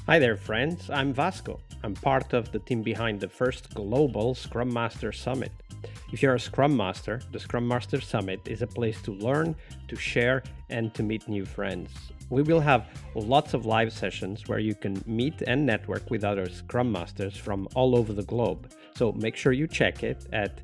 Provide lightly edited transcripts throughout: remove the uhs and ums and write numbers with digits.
Hi there, friends. I'm Vasco. I'm part of the team behind the first global Scrum Master Summit. If you're a Scrum Master, the Scrum Master Summit is a place to learn, to share, and to meet new friends. We will have lots of live sessions where you can meet and network with other Scrum Masters from all over the globe. So make sure you check it at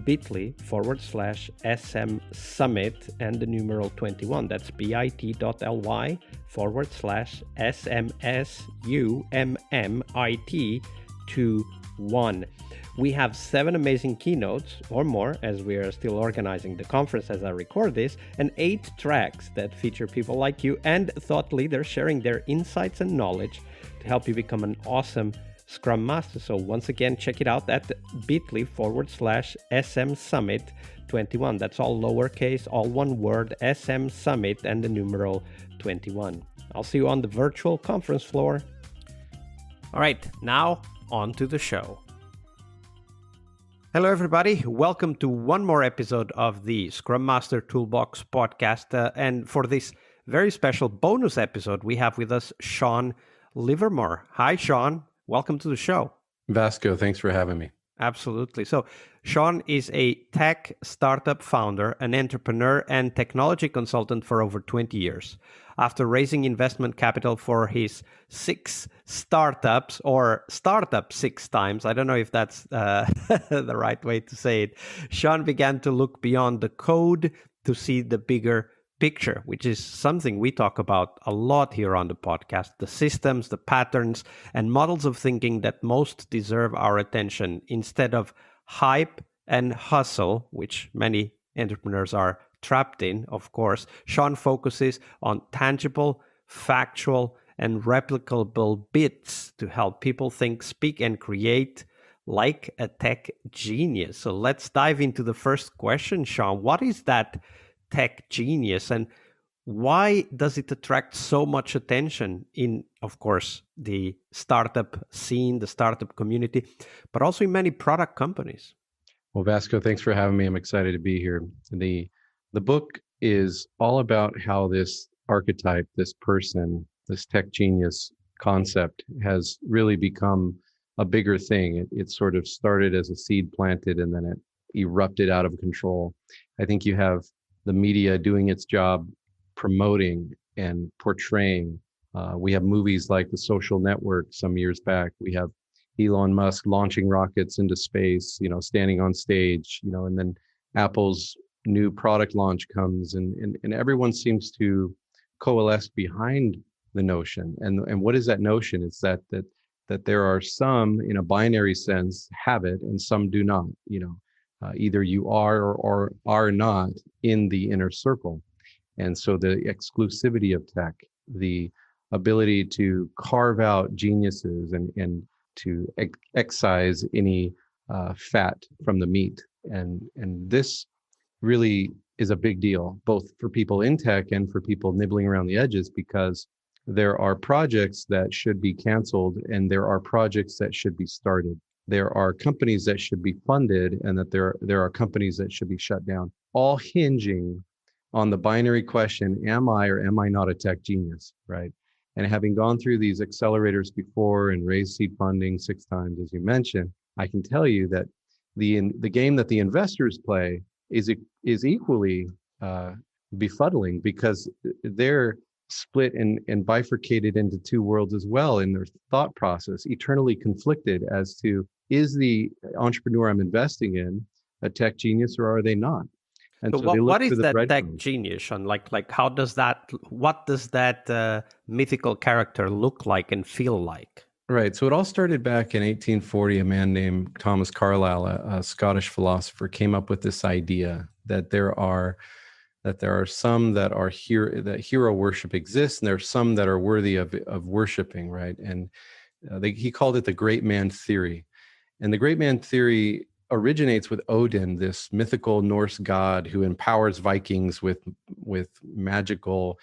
bit.ly/SM Summit and the numeral 21. That's bit.ly/SMSUMMIT21. We have 7 amazing keynotes or more, as we are still organizing the conference as I record this, and 8 tracks that feature people like you and thought leaders sharing their insights and knowledge to help you become an awesome Scrum Master. So once again, check it out at bit.ly/SM Summit 21. That's all lowercase, all one word, SM Summit and the numeral 21. I'll see you on the virtual conference floor. All right, now on to the show. Hello, everybody. Welcome to one more episode of the Scrum Master Toolbox podcast. And for this very special bonus episode, we have with us Shawn Livermore. Hi, Shawn. Welcome to the show. Vasco, thanks for having me. Absolutely. So Shawn is a tech startup founder, an entrepreneur, and technology consultant for over 20 years. After raising investment capital for his 6 startups, or startup 6 times, I don't know if that's the right way to say it, Shawn began to look beyond the code to see the bigger picture, which is something we talk about a lot here on the podcast, the systems, the patterns, and models of thinking that most deserve our attention instead of hype and hustle, which many entrepreneurs are trapped in, of course. Shawn focuses on tangible, factual, and replicable bits to help people think, speak, and create like a tech genius. So let's dive into the first question, Shawn. What is that tech genius, and why does it attract so much attention in, of course, the startup scene, the startup community, but also in many product companies? Well, Vasco, thanks for having me. I'm excited to be here. The book is all about how this archetype, this person, this tech genius concept has really become a bigger thing. It sort of started as a seed planted and then it erupted out of control. I think you have the media doing its job promoting and portraying. We have movies like The Social Network some years back. We have Elon Musk launching rockets into space, standing on stage, and then Apple's new product launch comes and everyone seems to coalesce behind the notion. And what is that notion? It's that there are some, in a binary sense, have it and some do not, either you are or are not in the inner circle. And so the exclusivity of tech, the ability to carve out geniuses and to excise any fat from the meat. And this really is a big deal, both for people in tech and for people nibbling around the edges, because there are projects that should be canceled and there are projects that should be started. There are companies that should be funded and that there are companies that should be shut down, all hinging on the binary question, am I or am I not a tech genius, right? And having gone through these accelerators before and raised seed funding 6 times, as you mentioned, I can tell you that the game that the investors play is equally befuddling, because they're split and bifurcated into 2 worlds as well in their thought process, eternally conflicted as to, is the entrepreneur I'm investing in a tech genius or are they not? And so what is that tech genius? And like how does that, what does that mythical character look like and feel like? Right. So it all started back in 1840. A man named Thomas Carlyle, a Scottish philosopher, came up with this idea that there are some that are that hero worship exists, and there are some that are worthy of worshiping, right? And he called it the great man theory. And the great man theory originates with Odin, this mythical Norse god who empowers Vikings with magical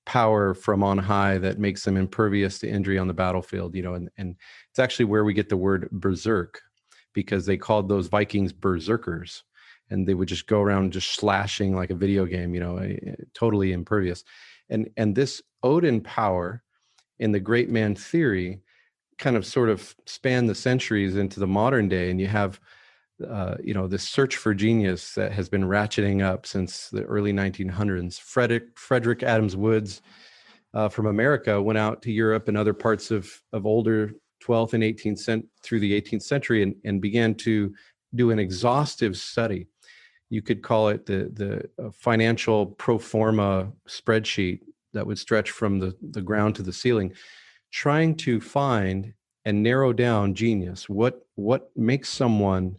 power from on high that makes them impervious to injury on the battlefield, and it's actually where we get the word berserk, because they called those Vikings berserkers, and they would just go around just slashing like a video game, totally impervious. And this Odin power and the great man theory kind of sort of span the centuries into the modern day, and you have this search for genius that has been ratcheting up since the early 1900s. Frederick Adams Woods from America went out to Europe and other parts of older 12th and 18th through the 18th century and began to do an exhaustive study. You could call it the financial pro forma spreadsheet that would stretch from the ground to the ceiling, trying to find and narrow down genius. What makes someone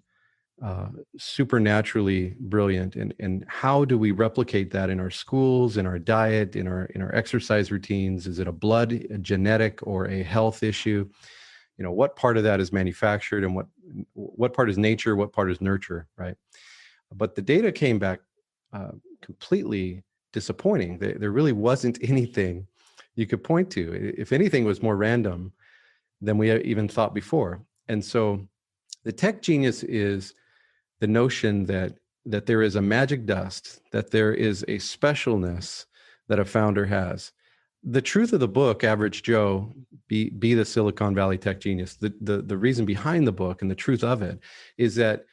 supernaturally brilliant, and how do we replicate that in our schools, in our diet, in our exercise routines? Is it a genetic, or a health issue? What part of that is manufactured, and what part is nature, what part is nurture, right? But the data came back completely disappointing. There really wasn't anything you could point to. If anything, it was more random than we even thought before. And so the tech genius is the notion that there is a magic dust, that there is a specialness that a founder has. The truth of the book, Average Joe, be the Silicon Valley tech genius, the reason behind the book and the truth of it is that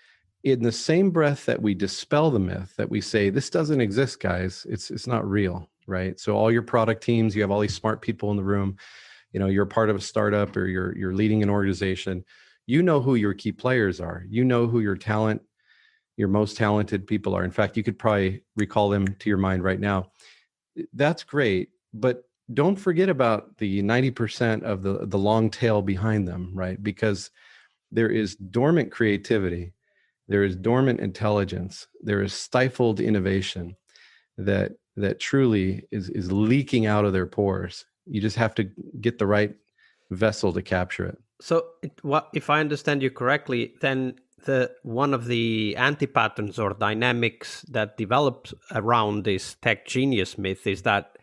in the same breath that we dispel the myth, that we say, this doesn't exist, guys, it's not real, right? So all your product teams, you have all these smart people in the room, you're part of a startup, or you're leading an organization, who your key players are, who your most talented people are. In fact, you could probably recall them to your mind right now. That's great, but don't forget about the 90% of the long tail behind them, right? Because there is dormant creativity, there is dormant intelligence, there is stifled innovation that truly is leaking out of their pores. You just have to get the right vessel to capture it. So, if I understand you correctly, then one of the anti-patterns or dynamics that develops around this tech genius myth is that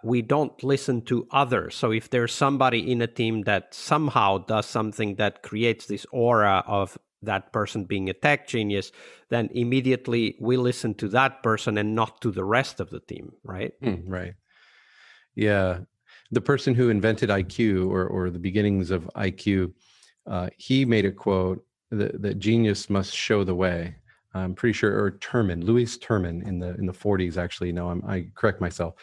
we don't listen to others. So if there's somebody in a team that somehow does something that creates this aura of that person being a tech genius, then immediately we listen to that person and not to the rest of the team, right? Right. Yeah. The person who invented IQ, or the beginnings of IQ, he made a quote that genius must show the way. I'm pretty sure, or Louis Terman in the 40s, actually. No, I correct myself.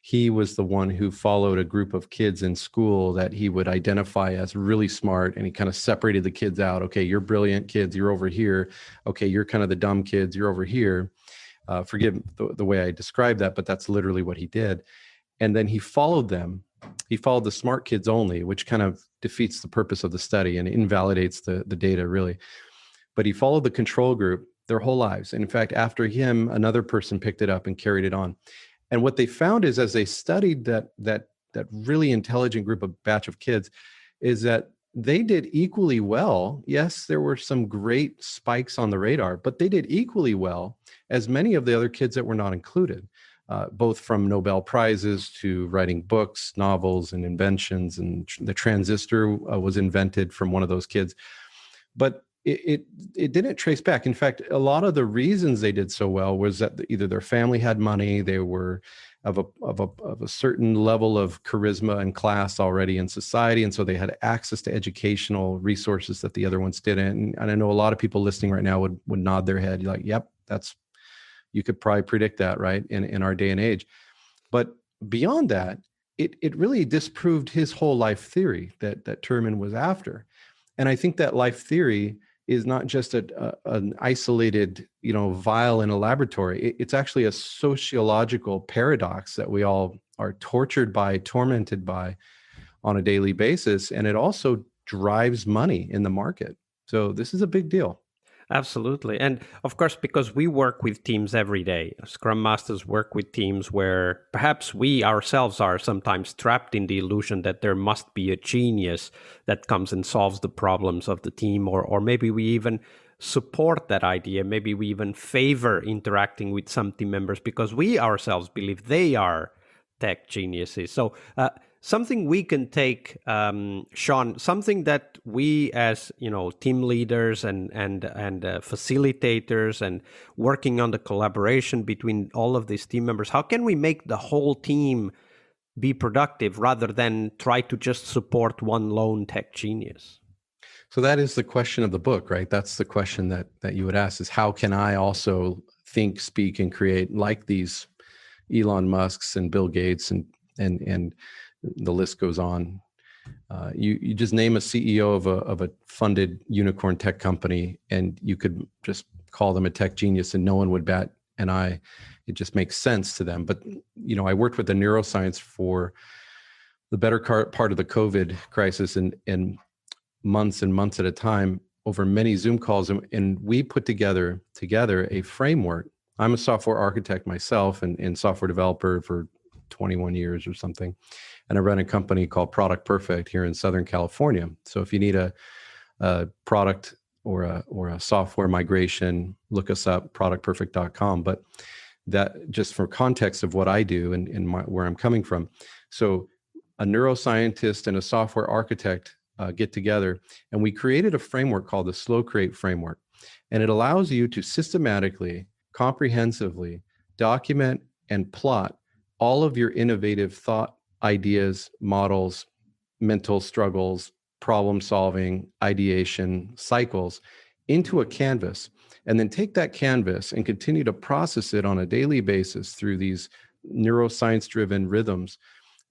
He was the one who followed a group of kids in school that he would identify as really smart, and he kind of separated the kids out. Okay, you're brilliant kids, you're over here. Okay, you're kind of the dumb kids, you're over here. Forgive the way I describe that, but that's literally what he did. And then he followed them. He followed the smart kids only, which kind of defeats the purpose of the study and invalidates the data, really. But he followed the control group their whole lives. And in fact, after him, another person picked it up and carried it on. And what they found is, as they studied that really intelligent batch of kids, is that they did equally well. Yes, there were some great spikes on the radar, but they did equally well as many of the other kids that were not included, both from Nobel Prizes to writing books, novels, and inventions. And the transistor was invented from one of those kids. But it didn't trace back. In fact, a lot of the reasons they did so well was that either their family had money, they were of a certain level of charisma and class already in society, and so they had access to educational resources that the other ones didn't. And I know a lot of people listening right now would nod their head, like, "Yep, you could probably predict that, right?" In our day and age. But beyond that, it really disproved his whole life theory that Terman was after. And I think that life theory is not just an isolated, vial in a laboratory. It's actually a sociological paradox that we all are tormented by on a daily basis. And it also drives money in the market. So this is a big deal. Absolutely. And of course, because we work with teams every day, Scrum Masters work with teams where perhaps we ourselves are sometimes trapped in the illusion that there must be a genius that comes and solves the problems of the team, or maybe we even support that idea. Maybe we even favor interacting with some team members because we ourselves believe they are tech geniuses. So something we can take, Shawn, something that we as team leaders and facilitators and working on the collaboration between all of these team members, how can we make the whole team be productive rather than try to just support one lone tech genius? So that is the question of the book, right? That's the question that you would ask, is how can I also think, speak, and create like these Elon Musks and Bill Gates and the list goes on. You just name a CEO of a funded unicorn tech company, and you could just call them a tech genius, and no one would bat an eye. It just makes sense to them. But I worked with the neuroscience for the better part of the COVID crisis, and months and months at a time over many Zoom calls, and we put together a framework. I'm a software architect myself and software developer for 21 years or something. And I run a company called Product Perfect here in Southern California. So if you need a product or a software migration, look us up, productperfect.com. But that just for context of what I do and where I'm coming from. So a neuroscientist and a software architect get together, and we created a framework called the Slow Create Framework. And it allows you to systematically, comprehensively document and plot all of your innovative thought, ideas, models, mental struggles, problem solving, ideation, cycles into a canvas, and then take that canvas and continue to process it on a daily basis through these neuroscience driven rhythms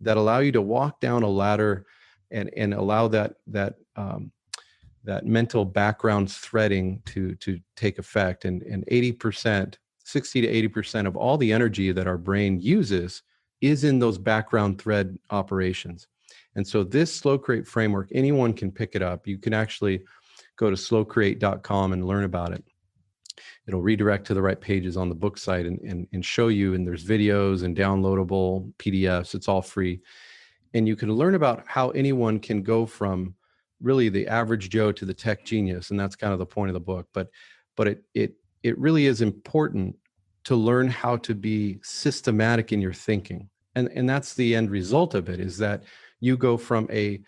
that allow you to walk down a ladder and allow that mental background threading to take effect. And 80%, 60 to 80% of all the energy that our brain uses is in those background thread operations. And so this Slow Create framework, anyone can pick it up. You can actually go to slowcreate.com and learn about it. It'll redirect to the right pages on the book site and show you, and there's videos and downloadable PDFs. It's all free. And you can learn about how anyone can go from really the average Joe to the tech genius. And that's kind of the point of the book. But it really is important to learn how to be systematic in your thinking. And that's the end result of it, is that you go from a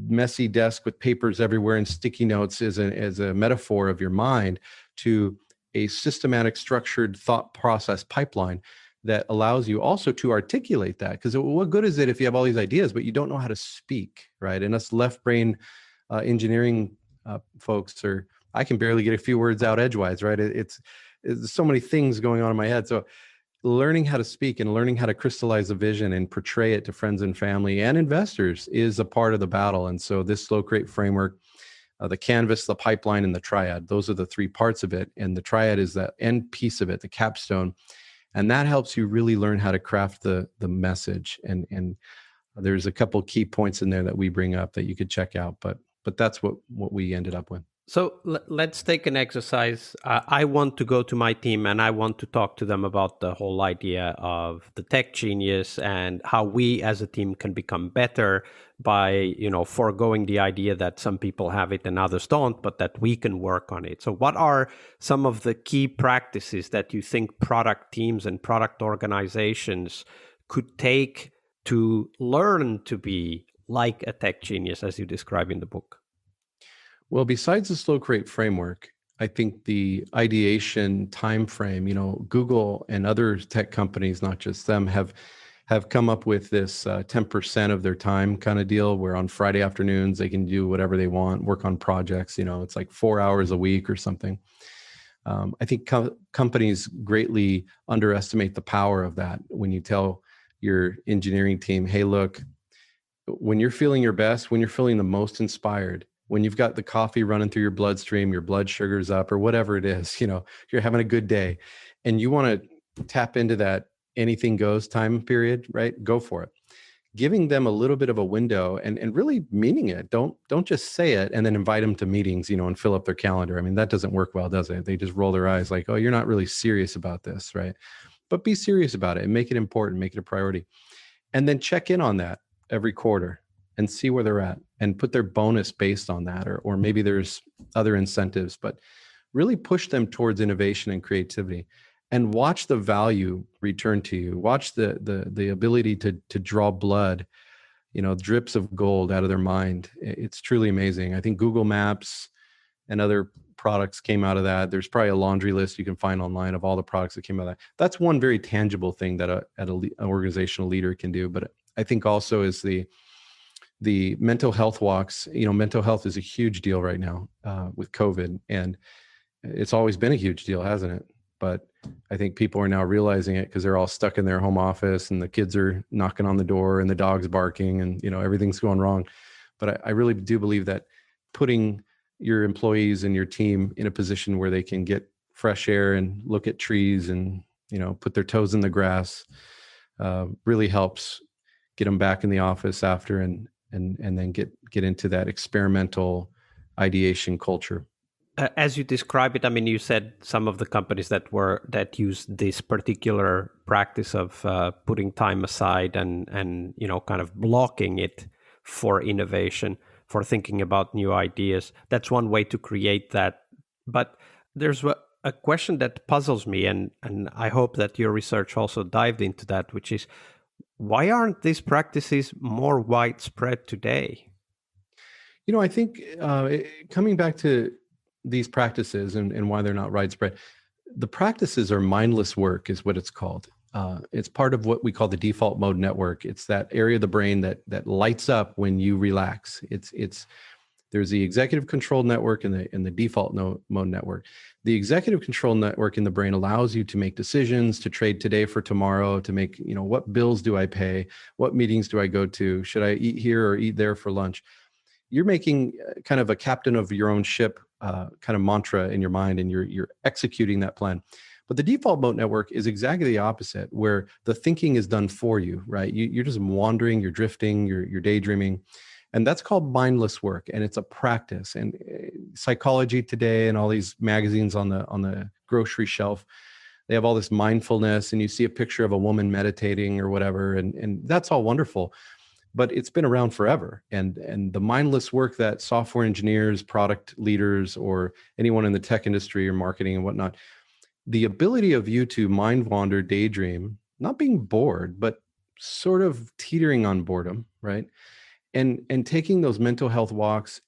messy desk with papers everywhere and sticky notes as a metaphor of your mind to a systematic, structured thought process pipeline that allows you also to articulate that. Because what good is it if you have all these ideas, but you don't know how to speak, right? And us left brain engineering folks I can barely get a few words out edgewise, right? It's so many things going on in my head. So learning how to speak and learning how to crystallize a vision and portray it to friends and family and investors is a part of the battle. And so this Slow Create framework, the canvas, the pipeline, and the triad, those are the three parts of it. And the triad is that end piece of it, the capstone. And that helps you really learn how to craft the message. And there's a couple key points in there that we bring up that you could check out. But that's what we ended up with. So let's take an exercise. I want to go to my team and I want to talk to them about the whole idea of the tech genius and how we as a team can become better by, foregoing the idea that some people have it and others don't, but that we can work on it. So what are some of the key practices that you think product teams and product organizations could take to learn to be like a tech genius, as you describe in the book? Well, besides the Slow Create framework, I think the ideation time frame, Google and other tech companies, not just them, have come up with this 10% of their time kind of deal, where on Friday afternoons they can do whatever they want, work on projects. It's like 4 hours a week or something. I think companies greatly underestimate the power of that. When you tell your engineering team, hey, look, when you're feeling your best, when you're feeling the most inspired, when you've got the coffee running through your bloodstream, your blood sugar's up, or whatever it is, you're having a good day and you want to tap into that anything goes time period, right? Go for it. Giving them a little bit of a window and really meaning it. Don't just say it and then invite them to meetings, and fill up their calendar. I mean, that doesn't work well, does it? They just roll their eyes like, oh, you're not really serious about this, right? But be serious about it and make it important, make it a priority. And then check in on that every quarter and see where they're at and put their bonus based on that, or maybe there's other incentives, but really push them towards innovation and creativity and watch the value return to you. Watch the ability to draw blood, drips of gold out of their mind. It's truly amazing. I think Google Maps and other products came out of that. There's probably a laundry list you can find online of all the products that came out of that. That's one very tangible thing that an organizational leader can do. But I think also is the mental health walks. Mental health is a huge deal right now with COVID, and it's always been a huge deal, hasn't it? But I think people are now realizing it because they're all stuck in their home office and the kids are knocking on the door and the dog's barking and, everything's going wrong. But I really do believe that putting your employees and your team in a position where they can get fresh air and look at trees and, put their toes in the grass really helps get them back in the office after and then get into that experimental ideation culture. As you describe it, I mean, you said some of the companies that use this particular practice of putting time aside and kind of blocking it for innovation, for thinking about new ideas. That's one way to create that. But there's a question that puzzles me, and I hope that your research also dived into that, which is, why aren't these practices more widespread today? I think coming back to these practices and why they're not widespread, the practices are mindless work is what it's called. It's part of what we call the default mode network. It's that area of the brain that lights up when you relax. There's the executive control network and the default mode network. The executive control network in the brain allows you to make decisions, to trade today for tomorrow, to make, what bills do I pay? What meetings do I go to? Should I eat here or eat there for lunch? You're making kind of a captain of your own ship kind of mantra in your mind, and you're executing that plan. But the default mode network is exactly the opposite, where the thinking is done for you, right? You're just wandering, you're drifting, you're daydreaming. And that's called mindless work, and it's a practice. And Psychology Today and all these magazines on the grocery shelf, they have all this mindfulness, and you see a picture of a woman meditating or whatever, and that's all wonderful. But it's been around forever. And the mindless work that software engineers, product leaders, or anyone in the tech industry or marketing and whatnot, the ability of you to mind wander, daydream, not being bored, but sort of teetering on boredom, right? And taking those mental health walks,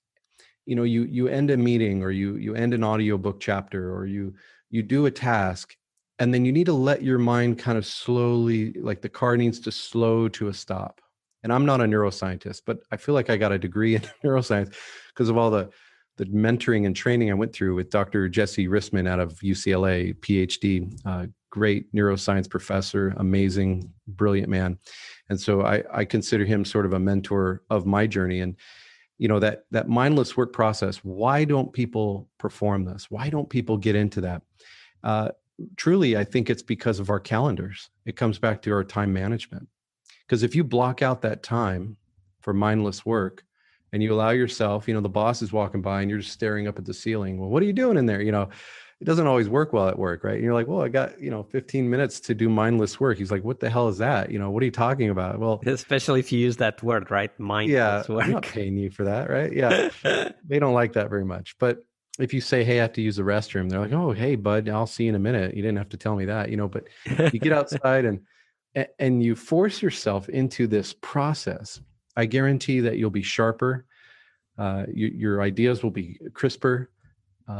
you end a meeting, or you end an audiobook chapter, or you do a task, and then you need to let your mind kind of slowly, like the car needs to slow to a stop. And I'm not a neuroscientist, but I feel like I got a degree in neuroscience because of all the mentoring and training I went through with Dr. Jesse Rissman out of UCLA, PhD, great neuroscience professor, amazing, brilliant man. And so I consider him sort of a mentor of my journey. And, that mindless work process, why don't people perform this? Why don't people get into that? Truly, I think it's because of our calendars. It comes back to our time management. Because if you block out that time for mindless work and you allow yourself, the boss is walking by and you're just staring up at the ceiling. Well, what are you doing in there? It doesn't always work well at work, right? And you're like, well, I got, 15 minutes to do mindless work. He's like, what the hell is that? What are you talking about? Well, especially if you use that word, right? Mindless work. I'm not paying you for that, right? Yeah. They don't like that very much. But if you say, hey, I have to use the restroom, they're like, oh, hey, bud, I'll see you in a minute. You didn't have to tell me that, but you get outside and you force yourself into this process. I guarantee that you'll be sharper. Your ideas will be crisper.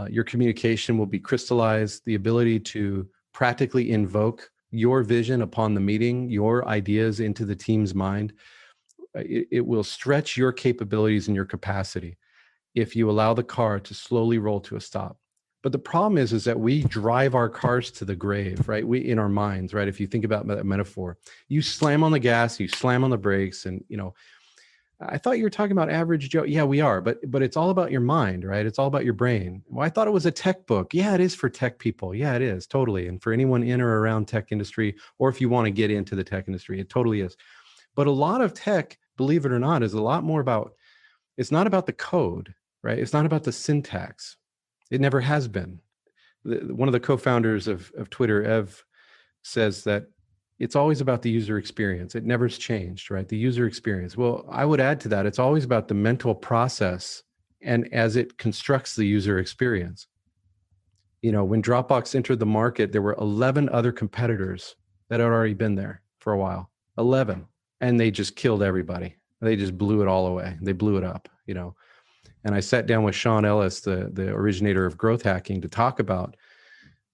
Your communication will be crystallized. The ability to practically invoke your vision upon the meeting, your ideas into the team's mind, it will stretch your capabilities and your capacity if you allow the car to slowly roll to a stop. But the problem is that we drive our cars to the grave, right? We in our minds, right? If you think about that metaphor, you slam on the gas, you slam on the brakes, and I thought you were talking about average Joe. Yeah, we are, but it's all about your mind, right? It's all about your brain. Well, I thought it was a tech book. Yeah, it is for tech people. Yeah, it is totally, and for anyone in or around tech industry, or if you want to get into the tech industry, it totally is. But a lot of tech, believe it or not, is a lot more about. It's not about the code, right? It's not about the syntax. It never has been. One of the co-founders of Twitter, Ev, says that it's always about the user experience. It never's changed, right? The user experience. Well, I would add to that, it's always about the mental process and as it constructs the user experience. When Dropbox entered the market, there were 11 other competitors that had already been there for a while. 11. And they just killed everybody. They just blew it all away. They blew it up, And I sat down with Sean Ellis, the originator of growth hacking, to talk about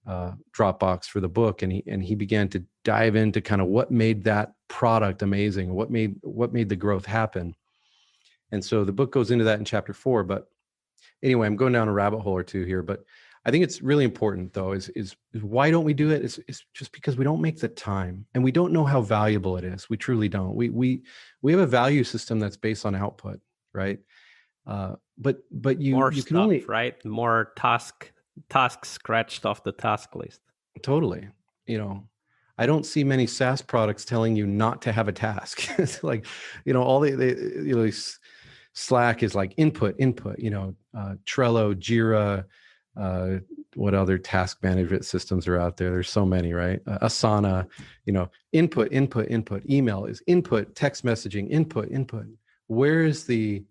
Dropbox for the book, and he began to dive into kind of what made that product amazing, what made the growth happen. And so the book goes into that in chapter 4. But anyway, I'm going down a rabbit hole or two here, but I think it's really important though, is why don't we do it? It's just because we don't make the time, and we don't know how valuable it is. We truly don't. We have a value system that's based on output, right? But More you can stuff, only, right? More tasks scratched off the task list. totally, I don't see many SaaS products telling you not to have a task. It's like, all Slack is like input, Trello, Jira, what other task management systems are out there? There's so many, right? Asana, input, email is input, text messaging, input. Where is the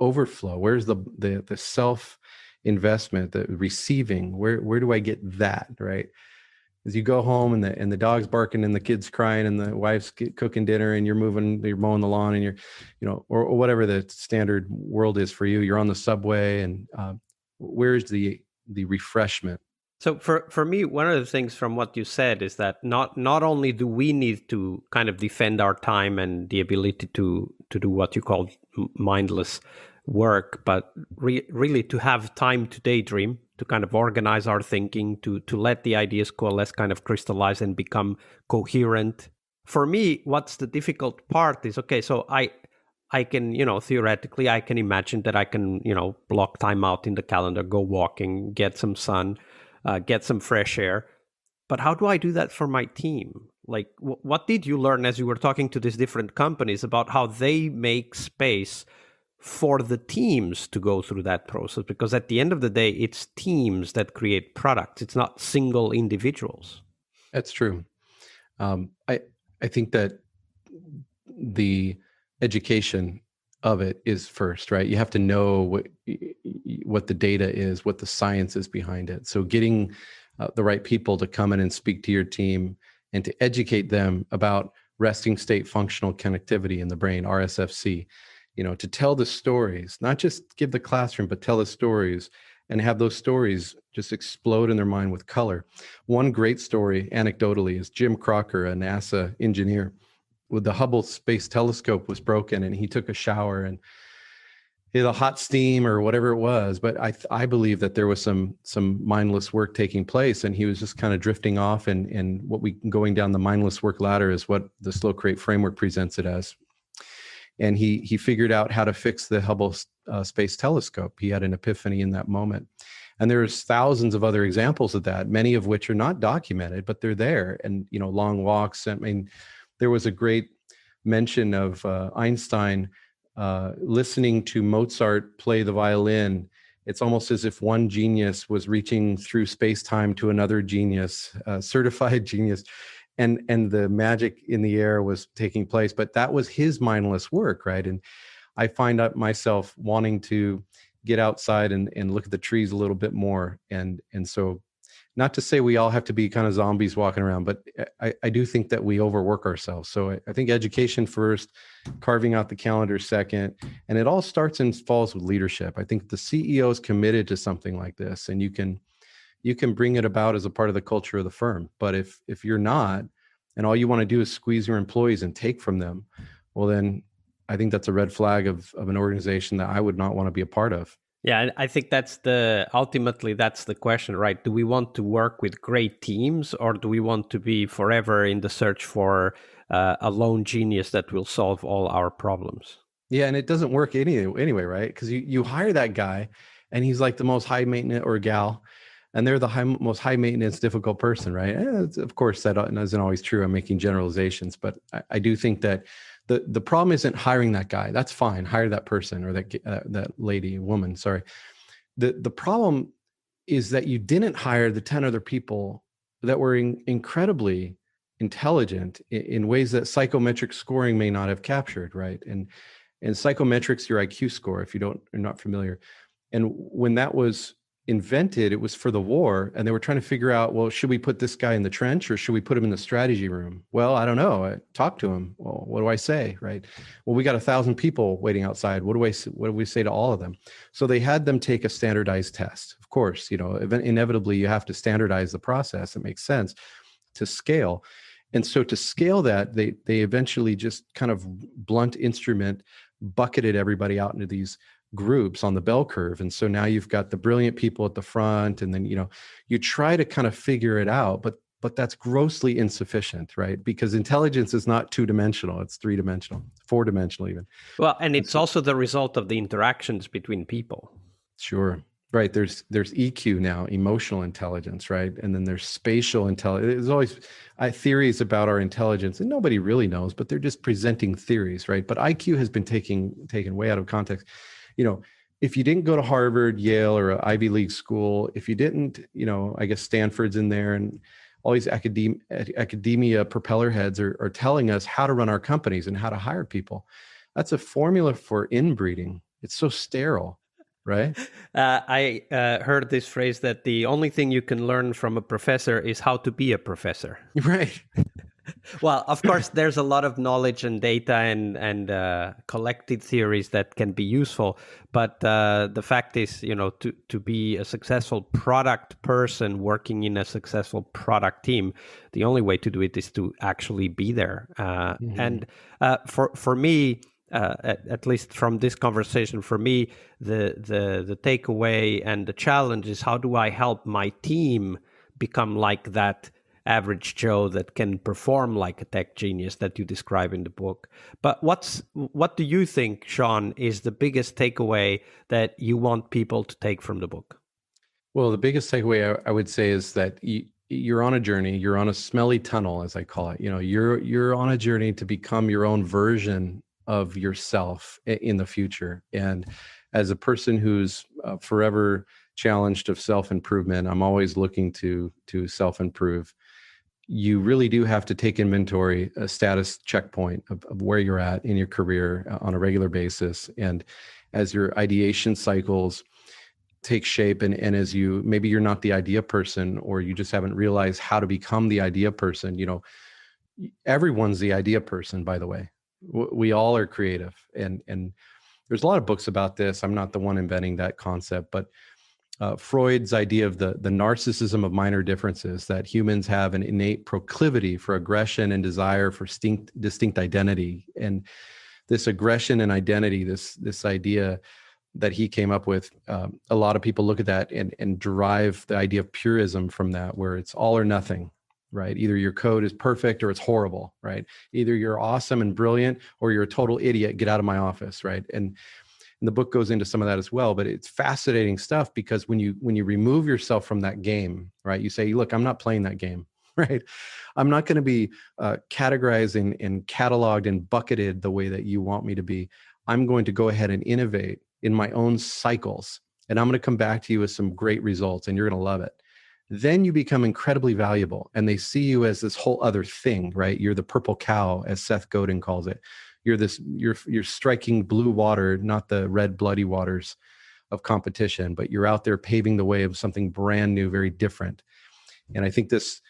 overflow? Where's the self investment, the receiving? Where do I get that, right? As you go home and the dog's barking and the kid's crying and the wife's cooking dinner and you're mowing the lawn and you're, or whatever the standard world is for you, you're on the subway, and where's the refreshment? So for me, one of the things from what you said is that not only do we need to kind of defend our time and the ability to do what you call mindless work, but really to have time to daydream, to kind of organize our thinking, to let the ideas coalesce, kind of crystallize and become coherent. For me, what's the difficult part is, okay, so I can, theoretically, I can imagine that I can, block time out in the calendar, go walking, get some sun, get some fresh air. But how do I do that for my team? Like, what did you learn as you were talking to these different companies about how they make space for the teams to go through that process? Because at the end of the day, it's teams that create products. It's not single individuals. That's true. I think that the education of it is first, right? You have to know what the data is, what the science is behind it. So getting the right people to come in and speak to your team and to educate them about resting state functional connectivity in the brain, RSFC, to tell the stories, not just give the classroom, but tell the stories and have those stories just explode in their mind with color. One great story, anecdotally, is Jim Crocker, a NASA engineer. With the Hubble Space Telescope was broken, and he took a shower and a hot steam or whatever it was. But I believe that there was some mindless work taking place, and he was just kind of drifting off. And going down the mindless work ladder is what the Slow Create framework presents it as. And he figured out how to fix the Hubble Space Telescope. He had an epiphany in that moment. And there's thousands of other examples of that, many of which are not documented, but they're there. And, long walks. I mean, there was a great mention of Einstein listening to Mozart play the violin. It's almost as if one genius was reaching through space-time to another genius, certified genius. And the magic in the air was taking place, but that was his mindless work, right? And I find out myself wanting to get outside and look at the trees a little bit more. And so, not to say we all have to be kind of zombies walking around, but I do think that we overwork ourselves. So I think education first, carving out the calendar second, and it all starts and falls with leadership. I think the CEO is committed to something like this, and you can bring it about as a part of the culture of the firm. But if you're not, and all you want to do is squeeze your employees and take from them, well, then I think that's a red flag of an organization that I would not want to be a part of. Yeah, I think ultimately that's the question, right? Do we want to work with great teams, or do we want to be forever in the search for a lone genius that will solve all our problems? Yeah, and it doesn't work anyway, right? Because you hire that guy, and he's like the most high maintenance, or gal, and they're the most high maintenance, difficult person, right? Of course, that isn't always true. I'm making generalizations, but I do think that the problem isn't hiring that guy. That's fine. Hire that person, or that lady, woman. Sorry. The problem is that you didn't hire the 10 other people that were incredibly intelligent in ways that psychometric scoring may not have captured, right? And psychometrics, your IQ score, if you're not familiar. And when that was invented, it was for the war, and they were trying to figure out, well, should we put this guy in the trench or should we put him in the strategy room? Well, I don't know. I talked to him. Well, what do I say? Right. Well, we got 1,000 people waiting outside. What do we say to all of them? So they had them take a standardized test. Of course, inevitably you have to standardize the process. It makes sense to scale. And so to scale that, they eventually just kind of blunt instrument bucketed everybody out into these groups on the bell curve. And so now you've got the brilliant people at the front, and then, you try to kind of figure it out, but that's grossly insufficient, right? Because intelligence is not 2-dimensional, it's 3-dimensional, 4-dimensional even. Well, and it's also the result of the interactions between people. Sure. Right. There's EQ now, emotional intelligence, right? And then there's spatial intelligence. There's always theories about our intelligence, and nobody really knows, but they're just presenting theories, right? But IQ has been taken way out of context. If you didn't go to Harvard, Yale, or an Ivy League school, if you didn't, I guess Stanford's in there, and all these academia propeller heads are telling us how to run our companies and how to hire people. That's a formula for inbreeding. It's so sterile, right? I heard this phrase that the only thing you can learn from a professor is how to be a professor. Right. Well, of course, there's a lot of knowledge and data and collected theories that can be useful. But the fact is, to be a successful product person working in a successful product team, the only way to do it is to actually be there. And for me, at least from this conversation, for me, the takeaway and the challenge is, how do I help my team become like that average Joe that can perform like a tech genius that you describe in the book? But what do you think, Shawn, is the biggest takeaway that you want people to take from the book? Well, the biggest takeaway I would say is that you're on a journey. You're on a smelly tunnel, as I call it. You're on a journey to become your own version of yourself in the future. And as a person who's forever challenged of self-improvement, I'm always looking to self-improve. You really do have to take inventory, a status checkpoint of where you're at in your career on a regular basis. And as your ideation cycles take shape, and as maybe you're not the idea person, or you just haven't realized how to become the idea person. Everyone's the idea person, by the way. We all are creative. And there's a lot of books about this. I'm not the one inventing that concept, but Freud's idea of the narcissism of minor differences, that humans have an innate proclivity for aggression and desire for distinct identity. And this aggression and identity, this idea that he came up with, a lot of people look at that and derive the idea of purism from that, where it's all or nothing, right? Either your code is perfect or it's horrible, right? Either you're awesome and brilliant or you're a total idiot, get out of my office, right? And the book goes into some of that as well, but it's fascinating stuff, because when you remove yourself from that game, right, you say, look, I'm not playing that game, right? I'm not going to be categorized and cataloged and bucketed the way that you want me to be. I'm going to go ahead and innovate in my own cycles, and I'm going to come back to you with some great results, and you're going to love it. Then you become incredibly valuable, and they see you as this whole other thing, right? You're the purple cow, as Seth Godin calls it. You're striking blue water, not the red bloody waters of competition, but you're out there paving the way of something brand new, very different. And I think this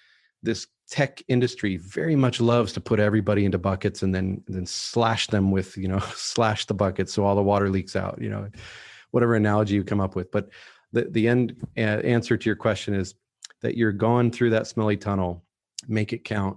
tech industry very much loves to put everybody into buckets and then slash them with, slash the bucket so all the water leaks out, whatever analogy you come up with. But the end answer to your question is that you're going through that smelly tunnel, make it count,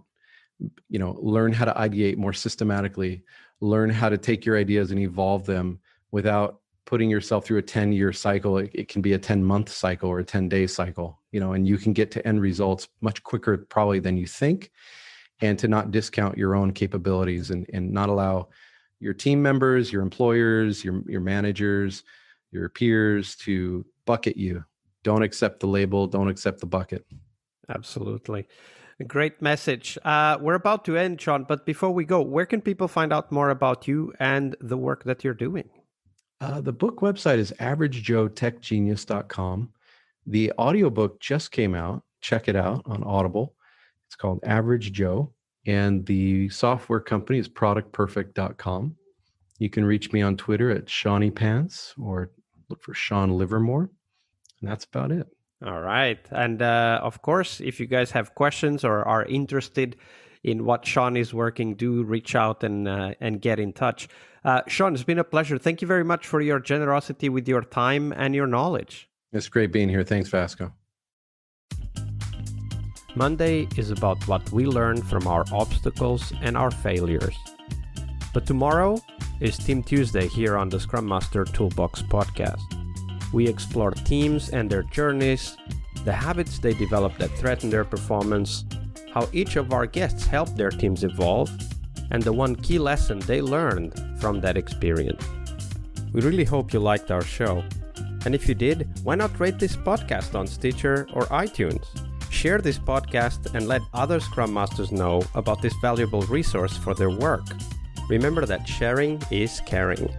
learn how to ideate more systematically, learn how to take your ideas and evolve them without putting yourself through a 10-year cycle. It can be a 10-month cycle or a 10-day cycle, and you can get to end results much quicker probably than you think, and to not discount your own capabilities and not allow your team members, your employers, your managers, your peers to bucket you. Don't accept the label. Don't accept the bucket. Absolutely. A great message. We're about to end, Shawn, but before we go, where can people find out more about you and the work that you're doing? The book website is averagejoetechgenius.com. The audiobook just came out. Check it out on Audible. It's called Average Joe. And the software company is productperfect.com. You can reach me on Twitter at ShawnnyPants, or look for Shawn Livermore. And that's about it. All right. And of course, if you guys have questions or are interested in what Shawn is working, do reach out and get in touch. Shawn, it's been a pleasure. Thank you very much for your generosity with your time and your knowledge. It's great being here. Thanks, Vasco. Monday is about what we learn from our obstacles and our failures. But tomorrow is Team Tuesday here on the Scrum Master Toolbox podcast. We explore teams and their journeys, the habits they develop that threaten their performance, how each of our guests helped their teams evolve, and the one key lesson they learned from that experience. We really hope you liked our show. And if you did, why not rate this podcast on Stitcher or iTunes? Share this podcast and let other Scrum Masters know about this valuable resource for their work. Remember that sharing is caring.